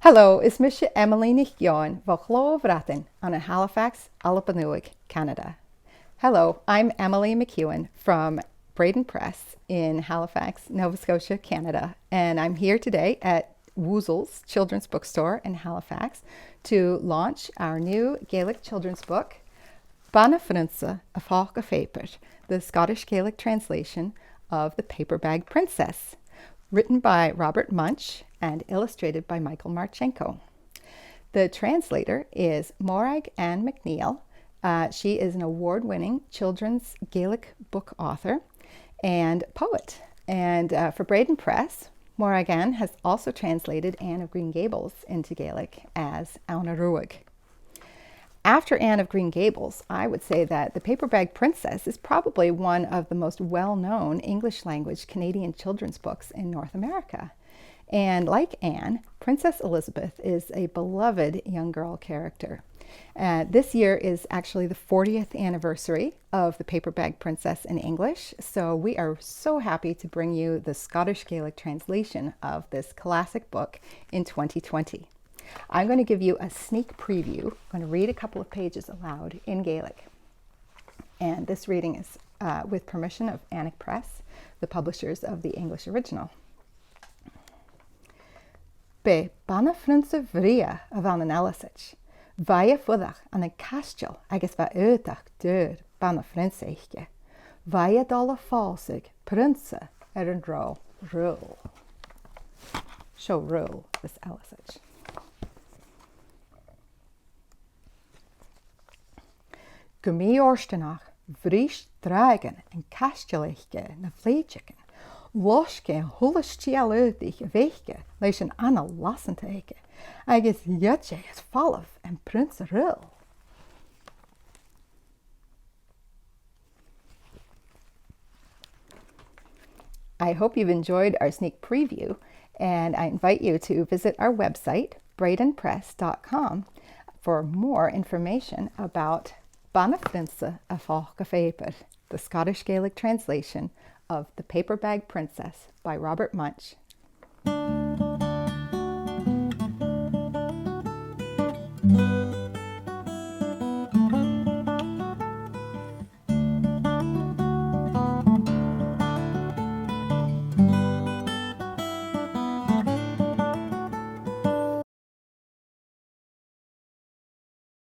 Hello, is Misha Emily Nichjoin Vochlóvratin on Halifax, Alapanuig, Canada. Hello, I'm Emily McEwen from Bradan Press in Halifax, Nova Scotia, Canada, and I'm here today at Woozle's Children's Bookstore in Halifax to launch our new Gaelic children's book, Bana-phrionnsa Ealasaid, the Scottish Gaelic translation of The Paper Bag Princess, written by Robert Munsch and illustrated by Michael Martchenko. The translator is Mòrag Ann MacNeil. She is an award-winning children's Gaelic book author and poet. And for Bradan Press, Mòrag Ann has also translated Anne of Green Gables into Gaelic as Anna Ruig. After Anne of Green Gables, I would say that The Paper Bag Princess is probably one of the most well-known English-language Canadian children's books in North America. And like Anne, Princess Elizabeth is a beloved young girl character. This year is actually the 40th anniversary of The Paper Bag Princess in English, so we are so happy to bring you the Scottish Gaelic translation of this classic book in 2020. I'm going to give you a sneak preview. I'm going to read a couple of pages aloud in Gaelic. And this reading is with permission of Annick Press, the publishers of the English original. Be Bana-phrionnsa Ealasaid, phosadh an caisteal agus aodaich Bana-phrionnsa falbh Phrionnsa Raghnall. Show rule this Ealasaid. Gumí orstanach, dràgon caisteal na bhleideagan, losgadh stiall aodaich leis aice, agus aice as falbh and Phrionnsa Raghnall. I hope you've enjoyed our sneak preview, and I invite you to visit our website, bradanpress.com, for more information about Bana-phrionnsa Ealasaid, the Scottish Gaelic translation of The Paper Bag Princess by Robert Munsch.